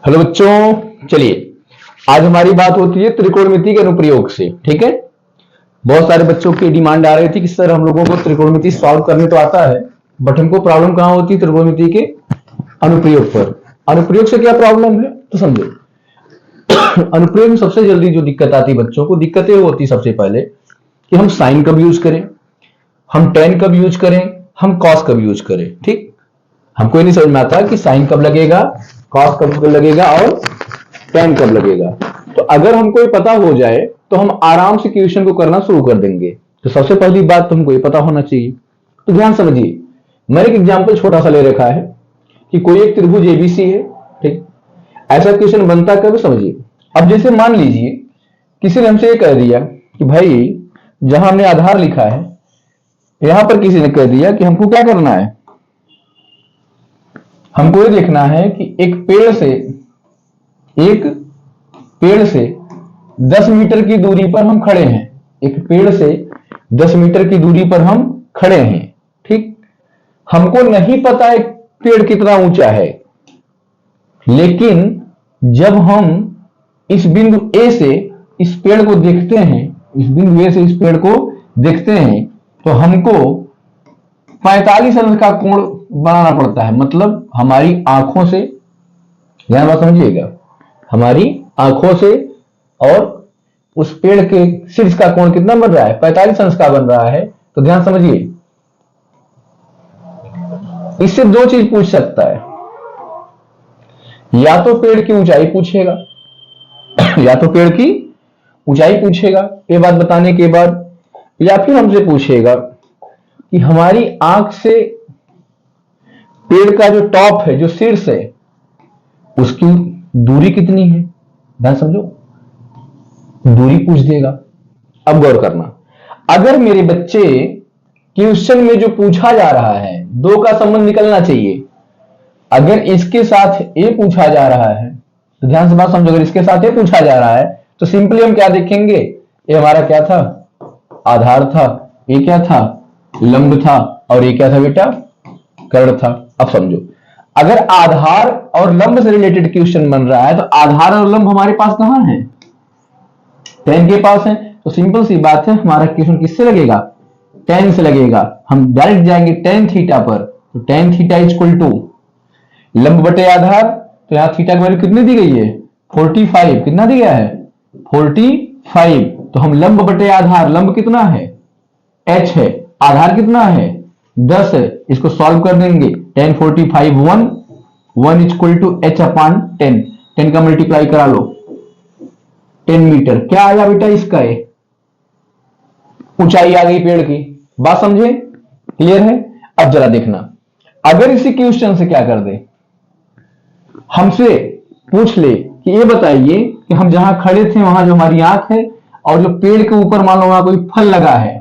Hello बच्चों, चलिए आज हमारी बात होती है त्रिकोणमिति के अनुप्रयोग से। ठीक है, बहुत सारे बच्चों की डिमांड आ रही थी कि सर हम लोगों को त्रिकोणमिति सॉल्व करने तो आता है, बट हमको प्रॉब्लम कहां होती है त्रिकोणमिति के अनुप्रयोग पर। अनुप्रयोग से क्या प्रॉब्लम है तो समझो। अनुप्रयोग में सबसे जल्दी जो दिक्कत आती है बच्चों को, दिक्कतें होती सबसे पहले कि हम साइन कब यूज करें, हम टेन कब यूज करें, हम कॉस कब यूज करें। ठीक, हमको ये नहीं समझ में आता कि साइन कब लगेगा, कॉस कब लगेगा और टेन कब लगेगा। तो अगर हमको ये पता हो जाए तो हम आराम से क्वेश्चन को करना शुरू कर देंगे। तो सबसे पहली बात तो हमको ये पता होना चाहिए। तो ध्यान समझिए, मैंने एक एग्जांपल छोटा सा ले रखा है कि कोई एक त्रिभुज एबीसी है। ठीक, ऐसा क्वेश्चन बनता कब समझिए। अब जैसे मान लीजिए किसी ने हमसे ये कह दिया कि भाई जहां हमने आधार लिखा है यहां पर किसी ने कह दिया कि हमको क्या करना है, हमको ये देखना है कि एक पेड़ से 10 मीटर की दूरी पर हम खड़े हैं। एक पेड़ से 10 मीटर की दूरी पर हम खड़े हैं। ठीक, हमको नहीं पता है पेड़ कितना ऊंचा है, लेकिन जब हम इस बिंदु ए से इस पेड़ को देखते हैं, इस बिंदु ए से इस पेड़ को देखते हैं, तो हमको 45 अंश का कोण बनाना पड़ता है। मतलब हमारी आंखों से, ध्यान बात समझिएगा, हमारी आंखों से और उस पेड़ के शीर्ष का कोण कितना बन रहा है, 45 अंश का बन रहा है। तो ध्यान समझिए, इससे दो चीज पूछ सकता है, या तो पेड़ की ऊंचाई पूछेगा या तो पेड़ की ऊंचाई पूछेगा ये बात बताने के बाद, या फिर हमसे पूछेगा कि हमारी आंख से पेड़ का जो टॉप है, जो शीर्ष है, उसकी दूरी कितनी है। ध्यान समझो, दूरी पूछ देगा। अब गौर करना, अगर मेरे बच्चे क्वेश्चन में जो पूछा जा रहा है दो का संबंध निकलना चाहिए। अगर इसके साथ ए पूछा जा रहा है तो ध्यान से बात समझो, अगर इसके साथ ए पूछा जा रहा है तो सिंपली हम क्या देखेंगे, ये हमारा क्या था, आधार था, ये क्या था, लंब था, और ये क्या था बेटा, कर्ण था। अब समझो, अगर आधार और लंब से रिलेटेड क्वेश्चन बन रहा है तो आधार और लंब हमारे पास कहां है, टेन के पास है। तो सिंपल सी बात है, हमारा क्वेश्चन किससे लगेगा, टेन से लगेगा। हम डायरेक्ट जाएंगे टेन थीटा पर। तो टेन थीटा इक्वल टू लंब बटे आधार। तो यहां थीटा की वैल्यू कितनी दी गई है, 45। कितना दिया है, 45। तो हम लंब बटे आधार, लंब कितना है, h है, आधार कितना है, 10 है। इसको सॉल्व कर देंगे, 10 45 1 इक्वल टू h अपान 10। 10 का मल्टीप्लाई करा लो, 10 मीटर। क्या आया बेटा इसका, ऊंचाई आ गई पेड़ की। बात समझे, क्लियर है। अब जरा देखना, अगर इसी क्वेश्चन से क्या कर दे, हमसे पूछ ले कि ये बताइए कि हम जहां खड़े थे वहां जो हमारी आंख है और जो पेड़ के ऊपर मान लो वहां कोई फल लगा है,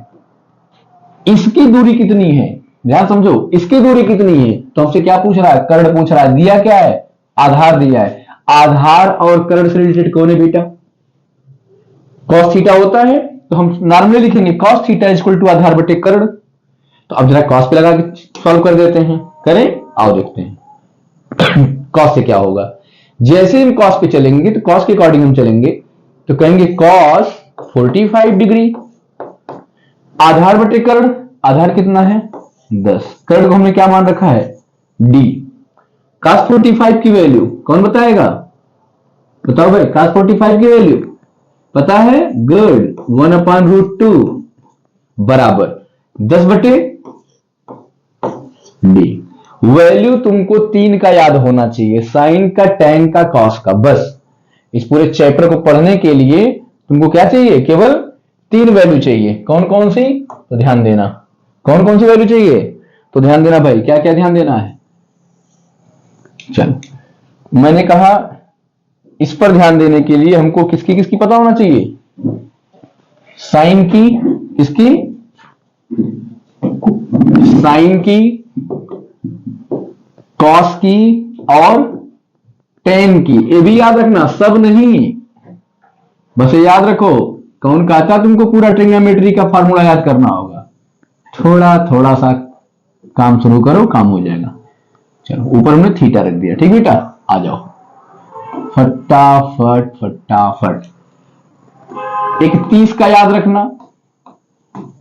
इसकी दूरी कितनी है। ध्यान समझो, इसकी दूरी कितनी है। तो हमसे क्या पूछ रहा है, कर्ण पूछ रहा है। दिया क्या है, आधार दिया है। आधार और कर्ण से रिलेटेड कौन है बेटा, कॉस थीटा होता है। तो हम नॉर्मली लिखेंगे कॉस थीटा इक्वल टू आधार बटे कर्ण। तो अब जरा कॉस पे लगा के सॉल्व कर देते हैं, करें, आओ देखते हैं कॉस से क्या होगा। जैसे हम कॉस पे चलेंगे तो कॉस के अकॉर्डिंग हम चलेंगे तो कहेंगे कॉस 45 डिग्री, आधार बटे कर्ण, आधार कितना है 10, कर्ण को हमने क्या मान रखा है d। cos 45 की वैल्यू कौन बताएगा, बताओ भाई, cos 45 की वैल्यू पता है, गुड, 1/√2 बराबर 10 बटे d। वैल्यू तुमको 3 का याद होना चाहिए, साइन का, टेन का, कॉस का। बस इस पूरे चैप्टर को पढ़ने के लिए तुमको क्या चाहिए, केवल 3 वैल्यू चाहिए। कौन कौन सी, तो ध्यान देना, कौन कौन सी वैल्यू चाहिए, तो ध्यान देना भाई, क्या क्या ध्यान देना है। चल, मैंने कहा इस पर ध्यान देने के लिए हमको किसकी किसकी पता होना चाहिए, साइन की, किसकी, साइन की, कॉस की और टेन की। ये भी याद रखना, सब नहीं, बस ये याद रखो। कौन कहता तुमको पूरा ट्रिग्नोमेट्री का फार्मूला याद करना होगा, थोड़ा थोड़ा सा काम शुरू करो, काम हो जाएगा। चलो, ऊपर हमने थीटा रख दिया। ठीक बेटा, आ जाओ। फटाफट फटाफट। एक 30 का याद रखना,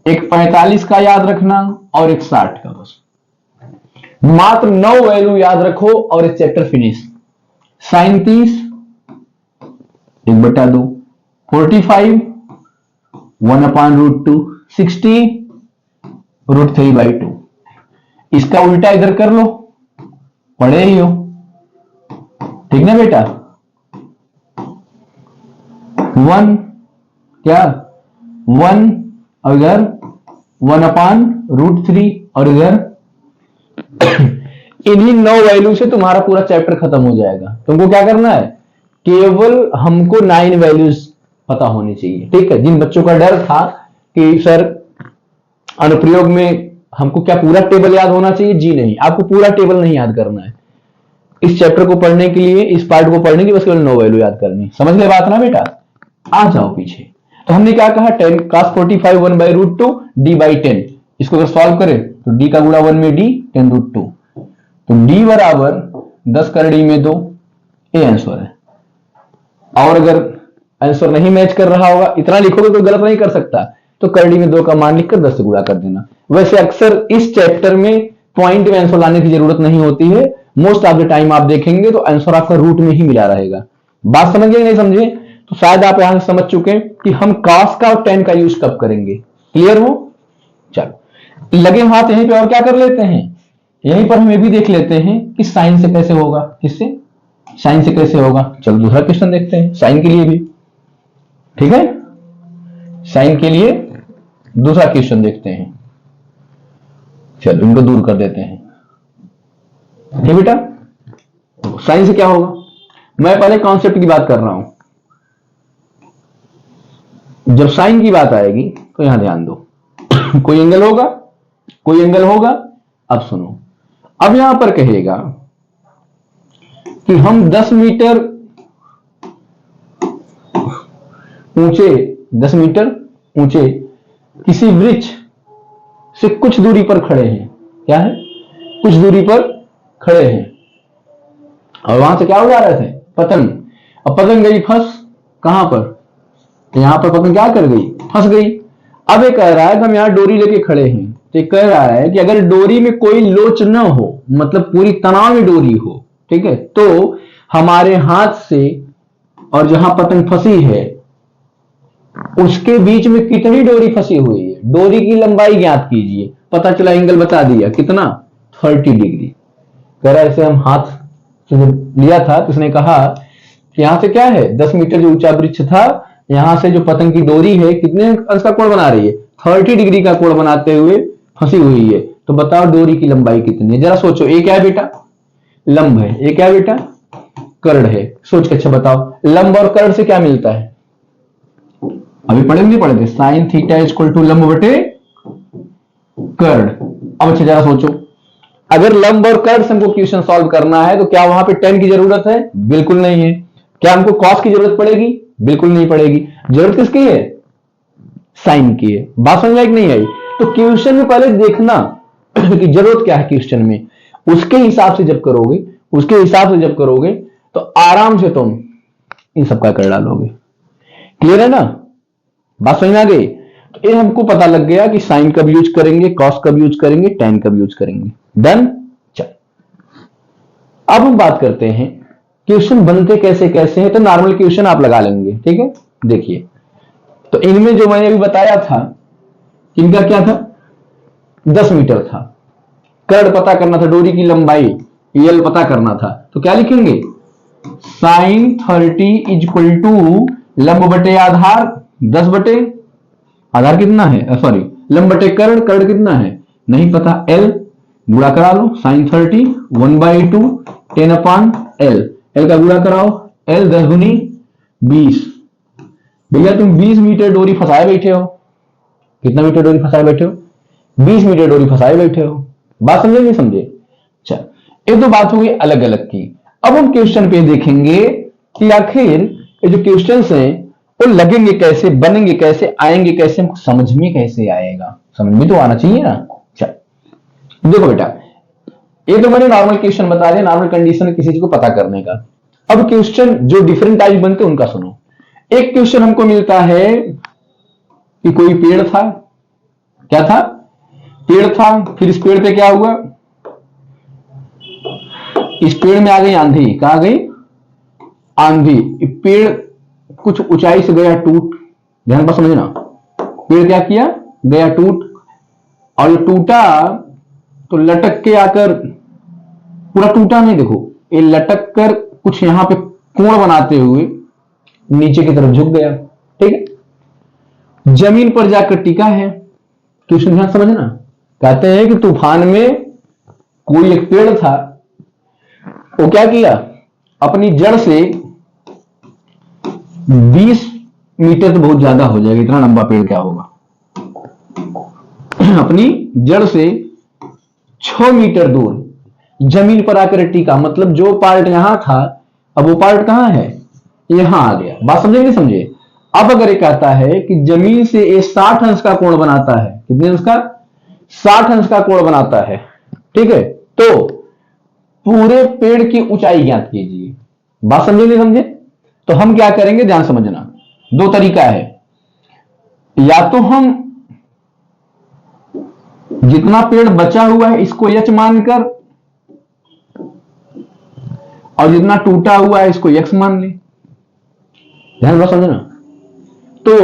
एक 45 का याद रखना और एक 60 का। बस मात्र 9 वैल्यू याद रखो और इस चैप्टर फिनिश। साइन 30 1/2, 45 1/√2, 60 √3/2। इसका उल्टा इधर कर लो, पढ़े ही हो, ठीक ना बेटा। 1 क्या 1 और इधर 1/√3 और इधर इन्हीं 9 वैल्यू से तुम्हारा पूरा चैप्टर खत्म हो जाएगा। तुमको क्या करना है, केवल हमको 9 वैल्यूज पता होनी चाहिए, ठीक है। जिन बच्चों का डर था कि सर अनुप्रयोग में हमको क्या पूरा टेबल याद होना चाहिए, जी नहीं, आपको पूरा टेबल नहीं याद करना है। इस चैप्टर को पढ़ने के लिए, इस पार्ट को पढ़ने की बस केवल 9 वैल्यू याद करनी। समझ ले बात ना बेटा। आ जाओ पीछे। तो हमने क्या कहा, 10 cos 45 1/√2 d/10। इसको अगर सॉल्व करें तो d का गुणा 1 में d 10√2, तो d बराबर 10 कर d में 2, ये आंसर है। और अगर आंसर नहीं मैच कर रहा होगा, इतना लिखोगे तो गलत नहीं कर सकता, तो कर d में 2 का मान लिखकर 10 से गुणा कर देना। वैसे अक्सर इस चैप्टर में पॉइंट में आंसर लाने की जरूरत नहीं होती है। मोस्ट ऑफ द टाइम आप देखेंगे तो आंसर आपका रूट में ही मिला रहेगा। बात समझ गए नहीं समझे, तो शायद आप यहां से समझ चुके कि हम cos का और tan का यूज कब करेंगे। क्लियर हो, चलो लगे हाथ यहीं पे और क्या कर लेते हैं, यहीं पर हम ये भी देख लेते हैं कि साइन से कैसे होगा। किससे, साइन से कैसे होगा। चलो दूसरा क्वेश्चन देखते हैं, साइन के लिए भी, ठीक है। साइन के लिए दूसरा क्वेश्चन देखते हैं। चलो इनको दूर कर देते हैं, ठीक बेटा। साइन से क्या होगा, मैं पहले कॉन्सेप्ट की बात कर रहा हूं। जब साइन की बात आएगी तो यहां ध्यान दो कोई एंगल होगा, कोई एंगल होगा। अब सुनो, अब यहां पर कहेगा कि हम 10 मीटर ऊंचे, 10 मीटर ऊंचे किसी वृक्ष से कुछ दूरी पर खड़े हैं। क्या है, कुछ दूरी पर खड़े हैं और वहां से क्या उड़ा रहे थे, पतंग। अब पतंग गई फंस कहां पर, तो यहां पर पतंग क्या कर गई, फंस गई। अब ये कह रहा है कि हम यहां डोरी लेके खड़े हैं, तो ये कह रहा है कि अगर डोरी में कोई लोच न हो, मतलब पूरी तनाव में डोरी हो, ठीक है, तो हमारे हाथ से और जहां पतंग फंसी है उसके बीच में कितनी डोरी फंसी हुई है, डोरी की लंबाई ज्ञात कीजिए। पता चला एंगल बता दिया कितना, 30 डिग्री। कह रहा है ऐसे हम हाथ से लिया था तो उसने कहा कि यहां से क्या है, 10 मीटर जो ऊंचा वृक्ष था, यहां से जो पतंग की डोरी है कितने अंश का कोण बना रही है, 30 डिग्री का कोण बनाते हुए फंसी हुई है। तो बताओ डोरी की लंबाई कितनी है, जरा सोचो। एक क्या है बेटा, लंब है, एक क्या है बेटा, कर्ण है। सोच के अच्छा बताओ, लंब और कर्ण से क्या मिलता है, अभी पढ़ेंगे पढ़े थे, साइन थीटा इक्वल टू लंब बटे कर्ण। अब अच्छा जरा सोचो, अगर लंब और कर्ण से हमको क्वेश्चन सॉल्व करना है तो क्या वहां पे tan की जरूरत है, बिल्कुल नहीं है। क्या हमको cos की जरूरत पड़ेगी, बिल्कुल नहीं पड़ेगी। जरूरत किसकी है, साइन की है। बात समझ में आई कि नहीं आई। तो क्वेश्चन में पहले देखना कि जरूरत क्या है क्वेश्चन में, उसके हिसाब से जब करोगे, उसके हिसाब से जब करोगे तो आराम से तुम इन सबका कर डालोगे। क्लियर है ना, बात समझ में आ गई। तो ये हमको पता लग गया कि साइन कब यूज करेंगे, कॉस कब यूज करेंगे, टैन कब यूज करेंगे। डन। चल अब हम बात करते हैं क्वेश्चन बनते कैसे कैसे हैं। तो नॉर्मल क्वेश्चन आप लगा लेंगे, ठीक है। देखिए, तो इनमें जो मैंने अभी बताया था, इनका क्या था, 10 मीटर था, कर्ण पता करना था, डोरी की लंबाई यल पता करना था। तो क्या लिखेंगे, साइन 30 इक्वल टू लंब बटे आधार 10 बटे आधार कितना है, सॉरी लंब बटे कर्ण, कर्ण कितना है नहीं पता, एल गुणा करा लो, साइन 30 1/2 10/L, एल का गुणा कराओ, एल 10 गुनी 20। भैया तुम 20 मीटर डोरी फंसाए बैठे हो, कितना मीटर डोरी फंसाए बैठे हो, 20 मीटर डोरी फंसाए बैठे हो। बात समझे नहीं समझे। चल ये तो बात हो गई अलग अलग की। अब हम क्वेश्चन पे देखेंगे कि आखिर ये जो क्वेश्चंस हैं वो लगेंगे कैसे, बनेंगे कैसे, आएंगे कैसे, हमको समझ में कैसे आएगा, समझ में तो आना चाहिए ना। चल देखो बेटा, ये तो मैंने नॉर्मल क्वेश्चन बता दिया, नॉर्मल कंडीशन किसी चीज को पता करने का। अब क्वेश्चन जो डिफरेंट टाइप बनते हैं उनका सुनो। एक क्वेश्चन हमको मिलता है कि कोई पेड़ था, क्या था, पेड़ था, फिर इस पेड़ पे क्या हुआ, इस पेड़ में आ गई आंधी, कहा गई आंधी, पेड़ कुछ ऊंचाई से गया टूट, ध्यान पर समझना, पेड़ क्या किया, गया टूट, और टूटा तो लटक के आकर, पूरा टूटा नहीं, देखो ये लटक कर कुछ यहां पे कोण बनाते हुए नीचे की तरफ झुक गया, ठीक है, जमीन पर जाकर टिका है। क्वेश्चन ध्यान समझना, कहते हैं कि तूफान में कोई एक पेड़ था, वो क्या किया, अपनी जड़ से 20 मीटर तो बहुत ज्यादा हो जाएगा, इतना लंबा पेड़ क्या होगा, अपनी जड़ से 6 मीटर दूर जमीन पर आकर टिका, मतलब जो पार्ट यहां था अब वो पार्ट कहां है, यहां आ गया। बात समझे नहीं समझे। अब अगर ये कहता है कि जमीन से ये 60 अंश का कोण बनाता है, कितने अंश का, 60 अंश का कोण बनाता है, ठीक है, तो पूरे पेड़ की ऊंचाई ज्ञात कीजिए। बात समझे नहीं समझे। तो हम क्या करेंगे, ध्यान समझना, दो तरीका है, या तो हम जितना पेड़ बचा हुआ है इसको एच मानकर, और जितना टूटा हुआ है इसको एक्स मान ले, ध्यान समझना। तो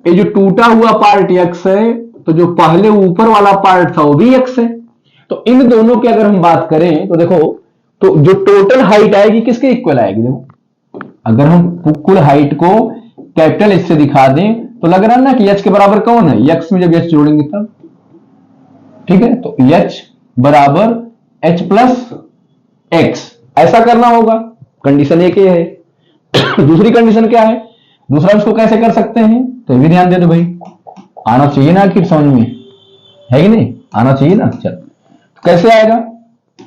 ये जो टूटा हुआ पार्ट एक्स है, तो जो पहले ऊपर वाला पार्ट था वो भी एक्स है, तो इन दोनों की अगर हम बात करें तो देखो, तो जो टोटल हाइट आएगी किसके इक्वल आएगी, देखो अगर हम कुल हाइट को कैपिटल एच से दिखा दें तो लग रहा है ना कि एच के बराबर कौन है, एक्स में जब एच जोड़ेंगे तब, ठीक है, तो एच बराबर एच प्लस एक्स, ऐसा करना होगा। कंडीशन एक ये है। दूसरी कंडीशन क्या है, दूसरा उसको कैसे कर सकते हैं, तो ये भी ध्यान दे दो भाई, आना चाहिए ना आखिर समझ में, है कि नहीं, आना चाहिए ना। चल कैसे आएगा,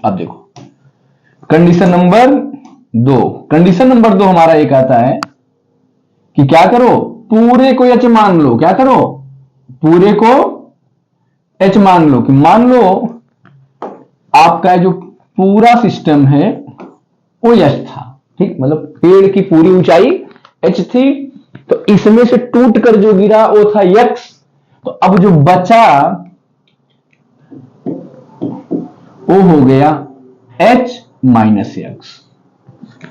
अब देखो कंडीशन नंबर 2, कंडीशन नंबर 2 हमारा एक आता है कि क्या करो, पूरे को एच मान लो, क्या करो, पूरे को एच मान लो, कि मान लो आपका जो पूरा सिस्टम है वो एच था, ठीक, मतलब पेड़ की पूरी ऊंचाई एच थी, तो इसमें से टूट कर जो गिरा वो था एक्स, तो अब जो बचा वो हो गया एच माइनस एक्स।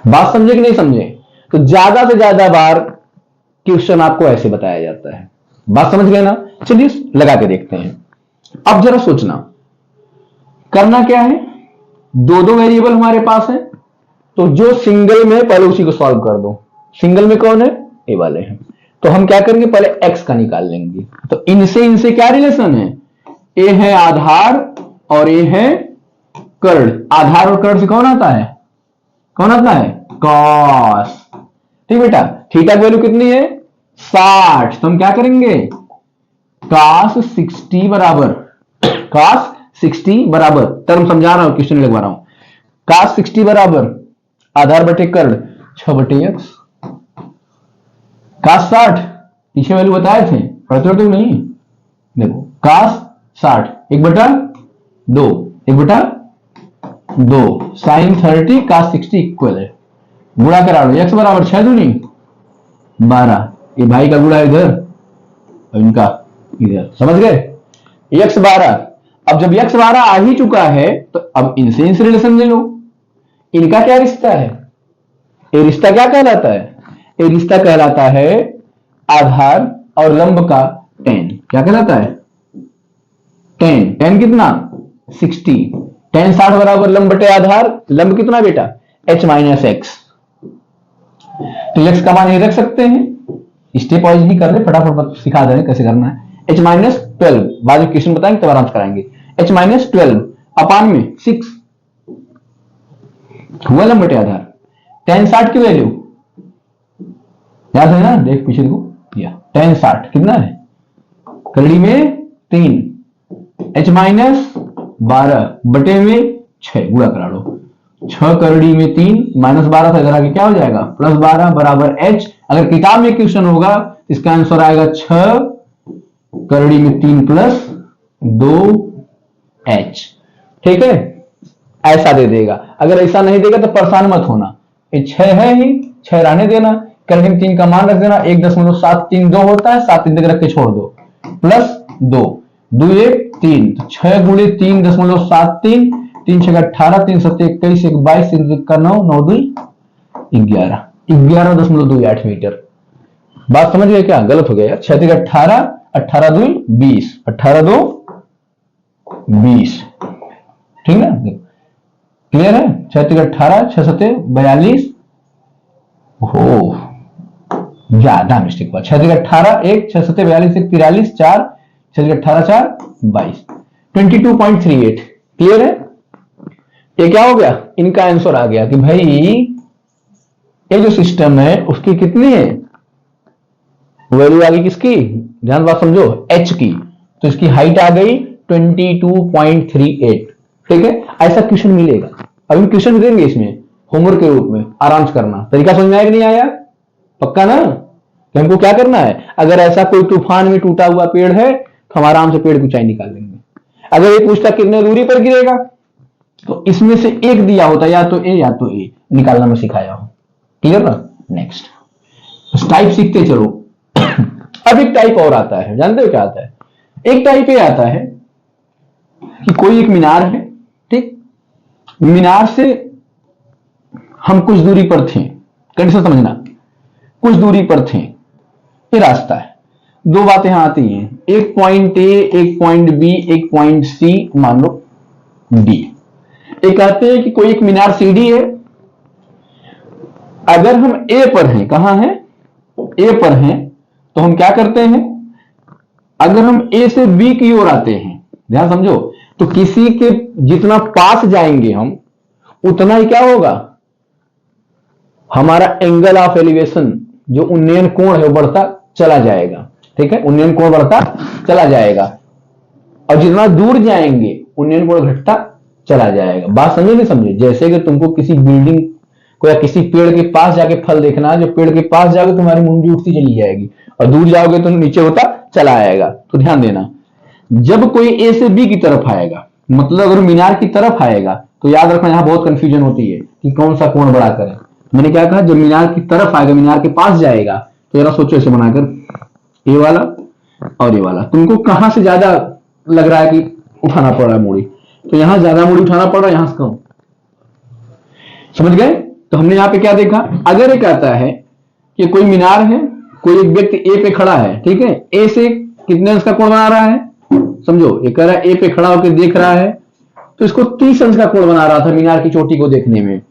बात समझे कि नहीं समझे। तो ज्यादा से ज्यादा बार क्वेश्चन आपको ऐसे बताया जाता है, बात समझ गए ना। चलिए लगा के देखते हैं। अब जरा सोचना, करना क्या है, दो दो वेरिएबल हमारे पास है, तो जो सिंगल में पहले उसी को सॉल्व कर दो। सिंगल में कौन है, ए वाले हैं, तो हम क्या करेंगे, पहले एक्स का निकाल लेंगे। तो इनसे क्या रिलेशन है, ए है आधार और ए है कर्ण। आधार और कर्ण से कौन आता है, कौन आता है, कॉस, ठीक बेटा। थीटा की वैल्यू कितनी है, 60, तो हम क्या करेंगे, cos 60 बराबर, cos 60 बराबर, टर्म समझा रहा हूं, क्वेश्चन लगवा रहा हूं, cos 60 बराबर आधार बटे कर्ण 6 बटे एक्स, cos 60 पीछे वैल्यू बताए थे, पढ़ते हो तो नहीं, देखो cos 60 1 बटा 2, 1 बटा 2, sin 30 cos 60 इक्वल है, गुणा करा लो, एक्स बराबर 6 दूनी 12, ये भाई का गुणा इधर और इनका इधर, समझ गए, एक्स 12। अब जब एक्स 12 आ ही चुका है तो अब इनसे इनसे रिलेशन ले लो, इनका क्या रिश्ता है, ये रिश्ता क्या कहलाता है, ये रिश्ता कहलाता है आधार और लंब का tan, क्या कहलाता है, tan कितना 60, tan 60 बराबर लंब बटे आधार, लंब कितना बेटा h माइनस एक्स, तो एक्स का मान ये रख सकते हैं, स्टेप वाइज ही कर रहे, फटाफट सिखा दे रहे कैसे करना है। h माइनस 12, बाद में क्वेश्चन बताएंगे तब आराम से कराएंगे, h माइनस 12 अपान में 6 हुआ लंब बटे आधार, tan 60 की वैल्यू याद है ना, देख पीछे देखो, या tan 60 कितना है, करड़ी में 3, h माइनस 12 बटे में 6, गुणा करा लो, 6 करड़ी में 3 माइनस 12 था, इधर आके क्या हो जाएगा प्लस 12 बराबर h। अगर किताब में क्वेश्चन होगा इसका आंसर आएगा 6 करड़ी में 3 प्लस 2h, ठीक है, ऐसा दे देगा। अगर ऐसा नहीं देगा तो परेशान मत होना, ये 6 है ही, 6 रहने देना, केल्विन 3 का मान रख देना, 1.732 होता है, 7 3 तक रख के छोड़ दो, प्लस 2 2 1 3, तो 6 गुणे 3.73, 3 6 18, 3 7 21, 1 22, 3 का 9, 9 2 11, 11.28 मीटर। बात समझ गए क्या? गलत हो गया यार, 6 3 18, 18 2 20, 18 2 20, ठीक है, क्लियर है? 6 3 18, 6 7 42, हो ज्यादा मिस्टेक हुआ, 6 3 18 1, 6 7 42, 1 43, 4, 6 3 18 4 22, 22.38, क्लियर है? ये क्या हो गया? इनका आंसर आ गया कि भाई ये जो सिस्टम है उसकी कितनी है वैल्यू आ गई, किसकी? ध्यान बात समझो, h की, तो इसकी हाइट आ गई 22.38, ठीक है? ऐसा क्वेश्चन मिलेगा, अभी क्वेश्चन देंगे इसमें होमवर्क के रूप में, आराम से करना। तरीका समझ में आया कि नहीं आया? पक्का ना? कि हमको क्या करना है, अगर ऐसा कोई तूफान में टूटा हुआ पेड़ है तो हम आराम से पेड़ की ऊंचाई निकाल लेंगे। अगर ये पूछता कितने दूरी पर गिरेगा, तो इसमें से एक दिया होता, या तो ए या तो ए, निकालना मैं सिखाया हूं, क्लियर ना? नेक्स्ट टाइप सीखते चलो। अब एक टाइप और आता है, जानते हो क्या आता है? एक टाइप ये आता है कि कोई एक मीनार है, ठीक, मीनार से हम कुछ दूरी पर थे, कंडीशन समझना, कुछ दूरी पर थे, ये रास्ता है, दो बातें यहां आती हैं, एक पॉइंट ए, एक पॉइंट बी, एक पॉइंट सी, मान लो डी। एक कहते हैं कि कोई एक मीनार सीढ़ी है, अगर हम ए पर हैं, कहां हैं? ए पर हैं, तो हम क्या करते हैं, अगर हम ए से बी की ओर आते हैं, ध्यान समझो, तो किसी के जितना पास जाएंगे हम, उतना ही क्या होगा, हमारा एंगल ऑफ एलिवेशन, जो उन्नयन कोण है वो बढ़ता चला जाएगा, ठीक है? उन्नयन कोण बढ़ता चला जाएगा, और जितना दूर जाएंगे उन्नयन कोण घटता चला जाएगा। बात समझे नहीं समझे? जैसे कि तुमको किसी बिल्डिंग को या किसी पेड़ के पास जाके फल देखना है, जो पेड़ के पास जाओगे तुम्हारी मुंडी उठती चली जाएगी, और दूर जाओगे तो नीचे होता चला आएगा। तो ध्यान देना, जब कोई ए से बी की तरफ आएगा, मतलब अगर मीनार की तरफ आएगा, तो याद रखना यहां बहुत कंफ्यूजन होती है कि कौन सा कोण बड़ा करें। मैंने क्या कहा, जब मीनार की तरफ आएगा, मीनार के पास जाएगा, तो जरा सोचो ऐसे बनाकर, ए वाला और ये वाला, तुमको कहां से ज्यादा लग रहा है कि उठाना पड़ रहा है मूड़ी, तो यहां ज्यादा मूड़ी उठाना पड़ रहा है, यहां से कम, समझ गए? तो हमने यहां पे क्या देखा, अगर एक आता है कि कोई मीनार है, कोई एक व्यक्ति ए पे खड़ा है, ठीक है, ए से कितने अंश का कोण बना रहा है, समझो, ये कह रहा है ए पे खड़ा होकर देख रहा है, तो इसको 30 अंश का कोण बना रहा था मीनार की चोटी को देखने में।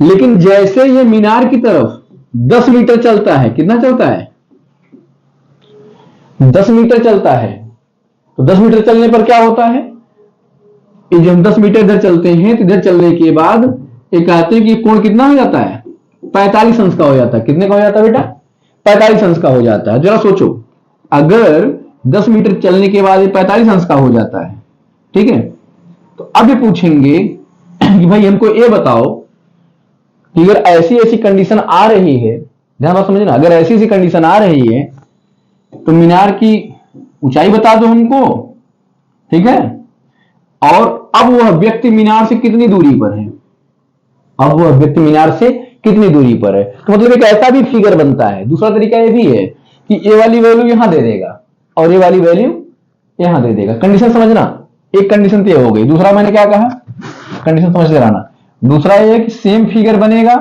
लेकिन जैसे ये मीनार की तरफ 10 मीटर चलता है, कितना चलता है, 10 मीटर चलता है, तो 10 मीटर चलने पर क्या होता है, जब हम 10 मीटर इधर चलते हैं, तो इधर चलने के बाद ये कहते हैं कि कोण कितना हो जाता है, 45 अंश का हो जाता है। कितने का हो जाता है बेटा? 45 अंश का हो जाता है। जरा सोचो, अगर 10 मीटर चलने के बाद ये 45 अंश का हो जाता है, ठीक है, तो अब ये पूछेंगे कि भाई हमको ये बताओ कि अगर ऐसी ऐसी कंडीशन आ रही है, ध्यान बात समझना, अगर ऐसी ऐसी कंडीशन आ रही है तो मीनार की ऊंचाई बता दो हमको, ठीक है, और अब वह व्यक्ति मीनार से कितनी दूरी पर है, अब वह व्यक्ति मीनार से कितनी दूरी पर है। तो मतलब एक ऐसा भी फिगर बनता है। दूसरा तरीका यह भी है कि ये वाली वैल्यू यहां दे देगा और ये वाली वैल्यू यहां दे देगा। कंडीशन समझना, एक कंडीशन तो ये हो गई। दूसरा मैंने क्या कहा, कंडीशन समझ रहना। दूसरा ये है कि सेम फिगर बनेगा,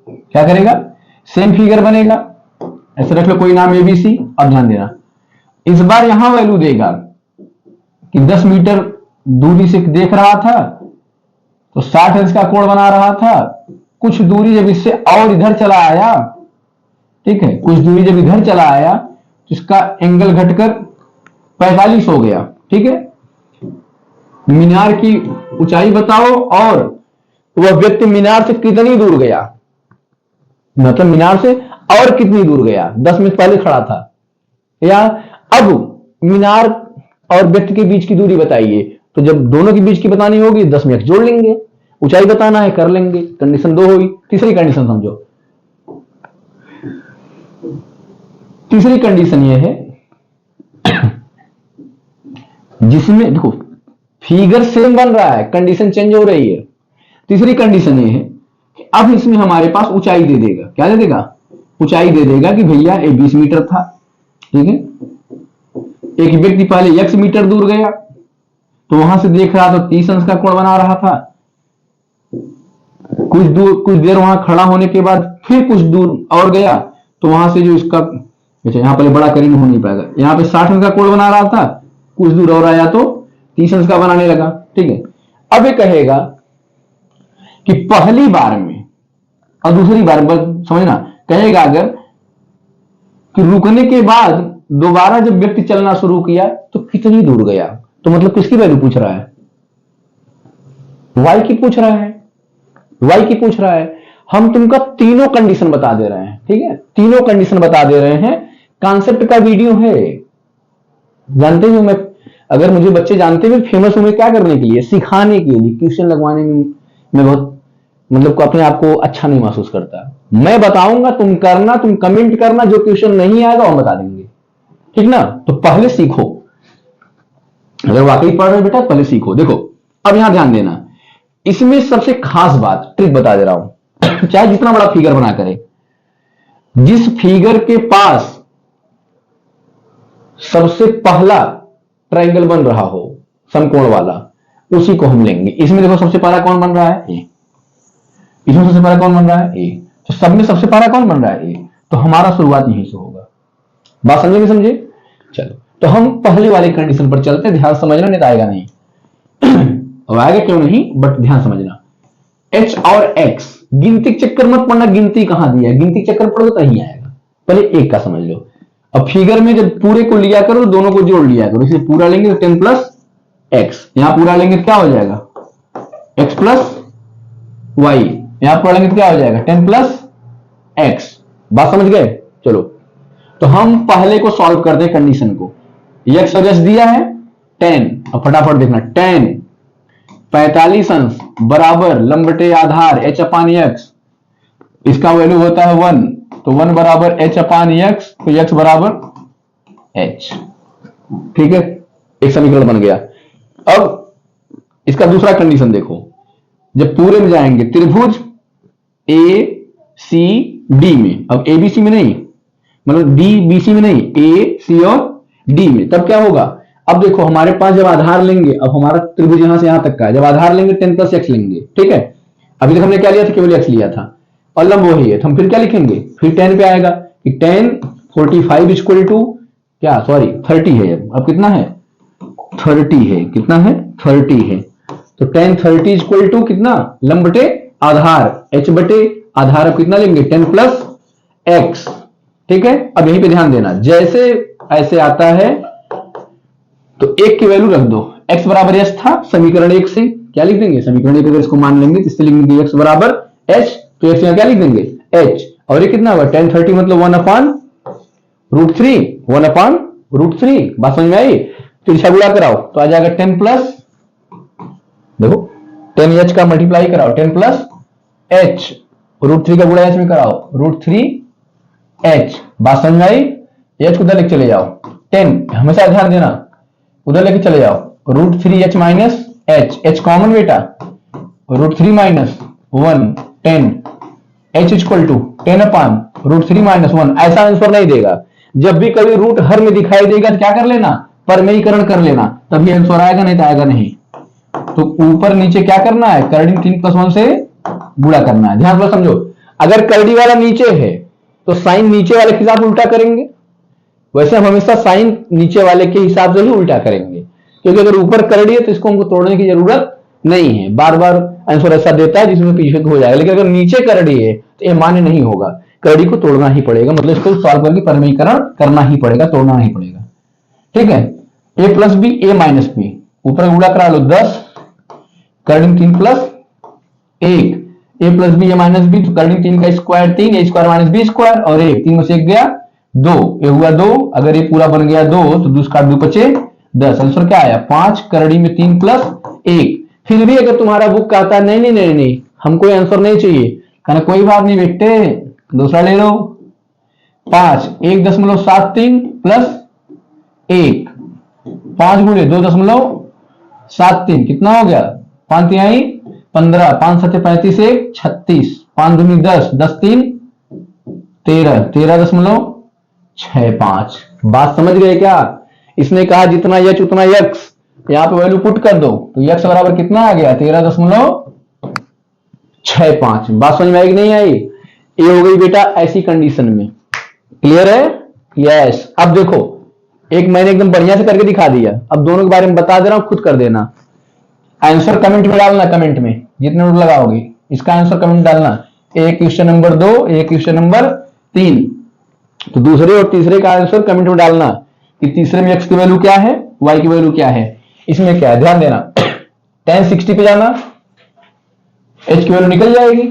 क्या करेगा, सेम फिगर बनेगा, ऐसे रख लो कोई नाम एबीसी। अब ध्यान देना, इस बार यहां वैल्यू देगा कि 10 मीटर दूरी से देख रहा था तो 60 अंश का कोण बना रहा था। कुछ दूरी जब इससे और इधर चला आया, ठीक है, कुछ दूरी जब इधर चला आया तो इसका एंगल घटकर 45 हो गया, ठीक है। मीनार की ऊंचाई बताओ और वह व्यक्ति मीनार से कितनी दूर गया, मतलब मीनार से और कितनी दूर गया, 10 मिनट पहले खड़ा था, या अब मीनार और व्यक्ति के बीच की दूरी बताइए। तो जब दोनों के बीच की बतानी होगी 10 मिनट जोड़ लेंगे, ऊंचाई बताना है कर लेंगे। कंडीशन 2 होगी। तीसरी कंडीशन समझो, तीसरी कंडीशन यह है जिसमें देखो फिगर सेम बन रहा है, कंडीशन चेंज हो रही है। तीसरी कंडीशन यह है अब इसमें हमारे पास ऊंचाई दे देगा, क्या दे देगा, ऊंचाई दे देगा कि भैया ये 20 मीटर था, ठीक है। एक व्यक्ति पहले x मीटर दूर गया तो वहां से देख रहा तो 30 अंश का कोण बना रहा था। कुछ देर वहां खड़ा होने के बाद फिर कुछ दूर और गया तो वहां से जो इसका, अच्छा यहां पहले बड़ा करीब हो नहीं पाएगा, यहां पे 60 अंश का कोण बना रहा था, कुछ दूर और आया तो 30 अंश का बनाने लगा, ठीक है। अब ये कहेगा कि पहली बार में और दूसरी बार समझना, कहेगा अगर कि रुकने के बाद दोबारा जब व्यक्ति चलना शुरू किया तो कितनी दूर गया, तो मतलब किसकी वैल्यू पूछ रहा है, y की पूछ रहा है, y की पूछ रहा है। हम तुमका तीनों कंडीशन बता दे रहे हैं, ठीक है, तीनों कंडीशन बता दे रहे हैं। कॉन्सेप्ट का वीडियो है, जानते हो मैं, अगर मुझे बच्चे जानते हुए फेमस हूं मैं क्या करने के लिए, सिखाने के लिए, क्वेश्चन लगवाने में मैं बहुत मतलब को अपने आप को अच्छा नहीं महसूस करता। मैं बताऊंगा, तुम करना, तुम कमेंट करना, जो क्वेश्चन नहीं आएगा हम बता देंगे, ठीक ना। तो पहले सीखो, अगर वाकई पढ़ रहे बेटा पहले सीखो। देखो अब यहां ध्यान देना, इसमें सबसे खास बात ट्रिक बता दे रहा हूं चाहे जितना बड़ा फिगर बना करे, जिस फिगर के पास सबसे पहला ट्रायंगल बन रहा हो समकोण वाला, उसी को हम लेंगे। इसमें देखो सबसे पहला कौन बन रहा है, ए। इसमें सबसे पहला कौन बन रहा है, ए। तो सब में सबसे पहला कौन बन रहा है, ए। तो हमारा शुरुआत यहीं से होगा। बात समझे, समझे? चलो तो हम पहले वाले कंडीशन पर चलते, ध्यान समझना, नहीं तो आएगा नहीं अब आएगा क्यों नहीं, बट ध्यान समझना। h और x गिनती चक्कर मत पढ़ना, गिनती कहां दिया है, गिनती चक्कर पढ़ो तो नहीं आएगा, पहले एक का समझ लो। अब फिगर में जब पूरे को लिया करो दोनों को जोड़ लिया करो, इसे पूरा लेंगे तो 10 प्लस एक्स, यहां पूरा लेंगे तो क्या हो जाएगा x प्लस वाई, यहां पूरा लेंगे तो क्या हो जाएगा 10 प्लस एक्स। बात समझ गए? चलो तो हम पहले को सॉल्व करते हैं कंडीशन को। x और s दिया है 10, और फटाफट देखना 10 45 अंश बराबर लंबटे आधार h अपान x, इसका वैल्यू होता है 1, तो 1 बराबर h अपान x, तो x बराबर h, ठीक है, एक समीकरण बन गया। अब इसका दूसरा कंडीशन देखो, जब पूरे में जाएंगे त्रिभुज ए सी डी में, अब ए बी सी में नहीं, मतलब डी बी सी में नहीं, ए सी और डी में, तब क्या होगा। अब देखो हमारे पास जब आधार लेंगे, अब हमारा त्रिभुज यहां से यहां तक का है, जब आधार लेंगे 10 प्लस एक्स लेंगे, ठीक है। अभी तक हमने क्या लिया था, केवल एक्स लिया था, और लंब वही है, तो हम फिर क्या लिखेंगे, फिर 10 पे आएगा कि 10 45 इक्वल टू क्या, सॉरी 30 है, अब कितना है 30 है, कितना है 30 है, तो 10 30 इक्वल टू कितना, लंब बटे आधार h बटे आधार, अब कितना लेंगे 10 प्लस एक्स, ठीक है। अब यहीं पे ध्यान देना, जैसे ऐसे आता है तो एक की वैल्यू रख दो, x बराबर h था, समीकरण 1 से क्या लिख देंगे, समीकरण 1 अगर इसको मान लेंगे तो इससे लिख देंगे x बराबर h, तो x यहां क्या लिख देंगे h, और ये कितना होगा 10 30 मतलब 1 अपान रूट 3, 1 अपान रूट 3। बात समझ में आई? तिरछा गुणा कराओ तो आ जाएगा 10 प्लस, देखो 10h का मल्टीप्लाई कराओ 10 प्लस h, रूट 3 का गुणा h में कराओ रूट 3h। बात समझ में आई? h को उधर लेके चले जाओ, 10 हमेशा ध्यान देना, उधर लेके चले जाओ root 3h minus h, h common बेटा, root 3 minus 1 10, h equal to 10 upon root 3 minus 1। ऐसा आंसर नहीं देगा, जब भी कभी रूट हर में दिखाई देगा तो क्या कर लेना, परमेयीकरण कर लेना, तभी आंसर आएगा, नहीं तो आएगा नहीं। तो ऊपर नीचे क्या करना है, करड़ी 3 प्लस 1 से गुणा करना है। ध्यान से समझो, अगर करड़ी वाला नीचे है तो साइन नीचे वाले के साथ उल्टा करेंगे, वैसे हम हमेशा साइन नीचे वाले के हिसाब से ही उल्टा करेंगे, क्योंकि अगर ऊपर करड़ी है तो इसको हमको तोड़ने की जरूरत नहीं है, बार बार आंसर ऐसा देता है जिसमें पीछे हो जाएगा। लेकिन अगर नीचे करड़ी है तो ये मान्य नहीं होगा, करड़ी को तोड़ना ही पड़ेगा, मतलब इसको सॉल्व करके परमेयीकरण करना ही पड़ेगा, तोड़ना नहीं पड़ेगा, ठीक है। a plus B A minus B, ऊपर गुणा करा लो 10, करड़ी 3 plus 1, a plus B A minus B, तो करड़ी 3 का square 3, a square minus B square, और 1 3 में से 1 गया 2, ये हुआ 2, अगर ये पूरा बन गया 2 तो 2 का 2 बचे 10, आंसर क्या आया 5, करड़ी में 3 प्लस 1। फिर भी अगर तुम्हारा बुक कहता है नहीं नहीं नहीं नहीं हमको आंसर नहीं चाहिए, कहना कोई बात नहीं बेटे दूसरा ले लो, 5 1.73 प्लस 1, 5 गुणे 2.73 कितना हो गया 5 तिहाई 15, 5 7 35 1 36, 5 दूनी 10, 10 3 13, 13.65। बात समझ गए क्या? इसने कहा जितना एच उतना एक्स, यहां पे वैल्यू पुट कर दो तो एक्स बराबर कितना आ गया? 13.65। बात समझ में आई कि नहीं आई? ये हो गई बेटा ऐसी कंडीशन में। क्लियर है? यस। अब देखो, एक मैंने एकदम बढ़िया से करके दिखा दिया, अब दोनों के बारे में बता दे रहा हूं, खुद कर देना। आंसर कमेंट में डालना, कमेंट में जितने नोट लगाओगे इसका आंसर कमेंट डालना। एक क्वेश्चन नंबर 2, एक क्वेश्चन नंबर 3, तो दूसरे और तीसरे का आंसर कमेंट में डालना कि तीसरे में एक्स की वैल्यू क्या है, वाई की वैल्यू क्या है। इसमें क्या है ध्यान देना, tan 60 पे जाना, एच की वैल्यू निकल जाएगी।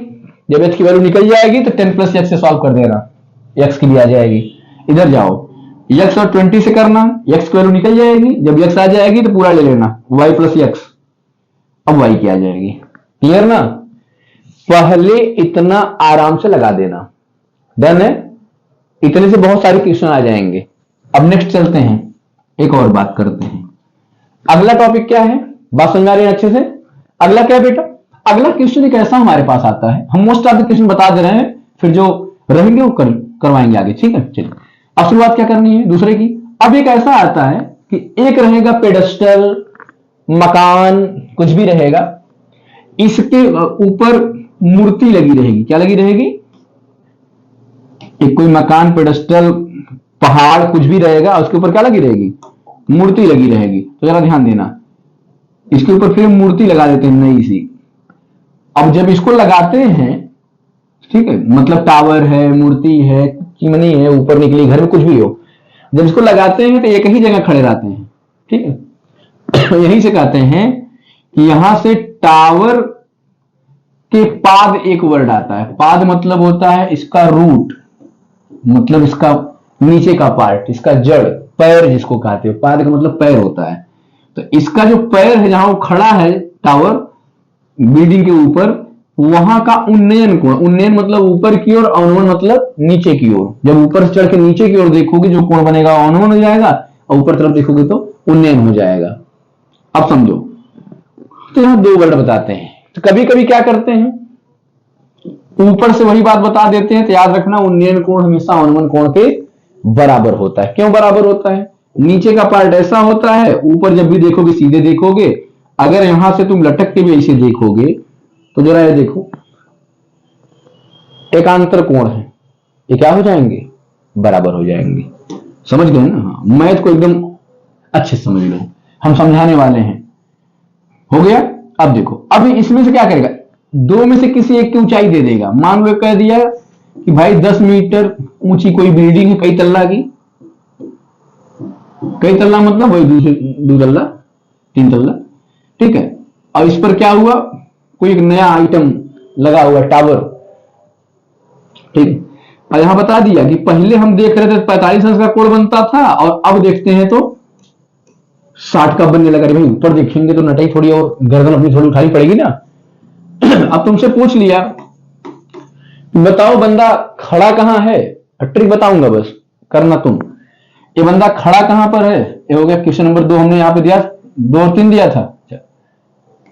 जब एच की वैल्यू निकल जाएगी तो 10 प्लस एक्स से सॉल्व कर देना, एक्स की भी आ जाएगी। इधर जाओ, एक्स और 20 से करना, एक्स की वैल्यू निकल जाएगी। जब एक्स आ जाएगी तो पूरा ले लेना, वाई प्लस एक्स, अब वाई की आ जाएगी। क्लियर ना? पहले इतना आराम से लगा देना, डन है? इतने से बहुत सारे क्वेश्चन आ जाएंगे। अब नेक्स्ट चलते हैं, एक और बात करते हैं। अगला टॉपिक क्या है? बात समझ आ रही है अच्छे से? अगला क्या बेटा? अगला क्वेश्चन एक ऐसा हमारे पास आता है, हम मोस्ट ऑफ द क्वेश्चन बता दे रहे हैं, फिर जो रहेंगे वो करवाएंगे आगे। ठीक है, चलिए अब शुरुआत क्या करनी है दूसरे की। अब एक ऐसा आता है कि एक रहेगा पेडेस्टल, मकान, कुछ भी रहेगा, इसके ऊपर मूर्ति लगी रहेगी। क्या लगी रहेगी? एक कोई मकान, पेडेस्टल, पहाड़, कुछ भी रहेगा, उसके ऊपर क्या लगी रहेगी? मूर्ति लगी रहेगी। तो जरा ध्यान देना, इसके ऊपर फिर मूर्ति लगा देते हैं नई सी। अब जब इसको लगाते हैं, ठीक है, मतलब टावर है, मूर्ति है, चिमनी है, ऊपर निकली, घर में कुछ भी हो, जब इसको लगाते हैं तो एक ही जगह खड़े रहते हैं। ठीक है, यहीं से कहते हैं कि यहां से टावर के पाद एक वर्ड आता है। पाद मतलब होता है इसका रूट, मतलब इसका नीचे का पार्ट, इसका जड़, पैर जिसको कहते हो। पाद का मतलब पैर होता है। तो इसका जो पैर है, जहां वो खड़ा है टावर बिल्डिंग के ऊपर, वहां का उन्नयन कोण, उन्नयन मतलब ऊपर की ओर, अवनमन मतलब नीचे की ओर। जब ऊपर से चढ़ के नीचे की ओर देखोगे जो कोण बनेगा अवनमन हो जाएगा, और ऊपर तरफ देखोगे तो उन्नयन हो जाएगा। अब समझो, तो यहां दो वर्ड बताते हैं। तो कभी कभी क्या करते हैं, ऊपर से वही बात बता देते हैं। तो याद रखना, उन्नयन कोण हमेशा अवनमन कोण के बराबर होता है। क्यों बराबर होता है? नीचे का पार्ट ऐसा होता है, ऊपर जब भी देखोगे सीधे देखोगे। अगर यहां से तुम लटक के भी ऐसे देखोगे तो जरा ये देखो, एकांतर कोण है, ये क्या हो जाएंगे? बराबर हो जाएंगे। समझ गए ना? हाँ, मैथ को एकदम अच्छे से समझ लो, हम समझाने वाले हैं। हो गया? अब देखो, अब इसमें से क्या करेगा, दो में से किसी एक की ऊंचाई दे देगा। मान लो कह दिया कि भाई 10 मीटर ऊंची कोई बिल्डिंग है, कई तल्ला की, कई तल्ला मतलब वही दो तल्ला, 3 तल्ला, ठीक है। और इस पर क्या हुआ, कोई एक नया आइटम लगा हुआ, टावर, ठीक। और यहां बता दिया कि पहले हम देख रहे थे 45 अंश का कोण बनता था, और अब देखते हैं तो 60 का बनने लगा। भाई ऊपर देखेंगे तो नटाई थोड़ी और गर्दन अपनी थोड़ी उठानी पड़ेगी ना। अब तुमसे पूछ लिया, बताओ बंदा खड़ा कहां है, ट्रिक बताऊंगा, बस करना तुम। ये बंदा खड़ा कहां पर है? ये हो गया क्वेश्चन नंबर 2, हमने यहां पे दिया 2 और 3 दिया था,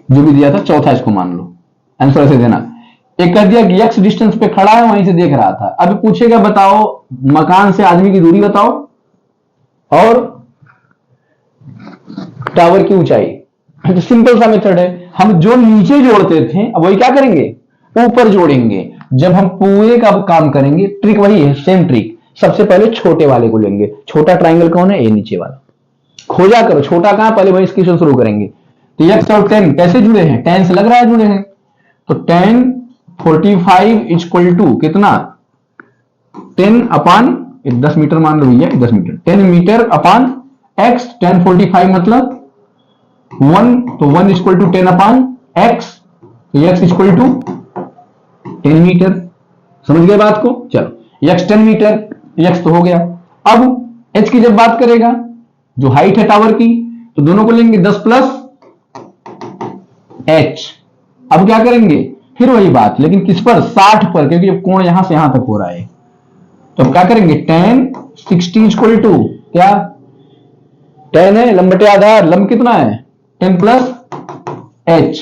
जो भी दिया था, चौथा इसको मान लो। आंसर ऐसे देना, एक कह दिया कि एक्स डिस्टेंस पे खड़ा है, वहीं से देख रहा था। अब पूछेगा बताओ मकान से आदमी की दूरी बताओ और टावर की ऊंचाई। तो सिंपल सा मेथड है, हम जो नीचे जोड़ते थे अब वही क्या करेंगे, ऊपर जोड़ेंगे। जब हम पूरे का काम करेंगे, ट्रिक वही है, सेम ट्रिक। सबसे पहले छोटे वाले को लेंगे। छोटा ट्राइंगल कौन है? ये नीचे वाला। खोजा करो छोटा कहां, पहले वही क्वेश्चन शुरू करेंगे। तो x और 10 कैसे जुड़े हैं? tan से लग रहा है जुड़े हैं। तो tan 45 इक्वल टू कितना, 10 अपान 10 मीटर मान लो भैया, 10 मीटर, 10 मीटर अपान x। tan 45 मतलब 1, तो 1 इक्वल टू 10 अपान x, तो x इक्वल टू 10 मीटर। समझ गए बात को? चलो, x 10 मीटर, x तो हो गया। अब h की जब बात करेगा, जो हाइट है टावर की, तो दोनों को लेंगे 10 प्लस h। अब क्या करेंगे, फिर वही बात, लेकिन किस पर? 60 पर, क्योंकि अब कोण यहां से यहां तक हो रहा है। तो अब क्या करेंगे, tan 60 इक्वल टू क्या, 10 है लंबटे आधार, लंब कितना है 10 प्लस h,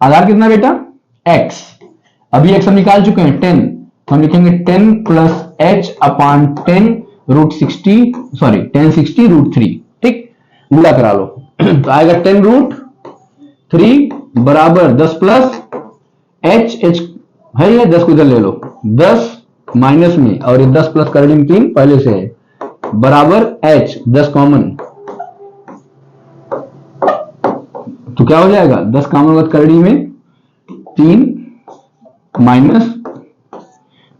आधार कितना बेटा x। अभी x हम निकाल चुके हैं 10, तो हम लिखेंगे 10 plus h upon 10 root 60, sorry 10 60 root 3, ठीक, गुणा करा लो। तो आएगा 10 रूट 3 बराबर 10 प्लस h, h है ये 10 को इधर ले लो, 10 माइनस में, और ये 10 प्लस कर 3 पहले से है, बराबर h, 10 कॉमन, तो क्या हो जाएगा 10 कॉमन होगा करड़ी में 3 माइनस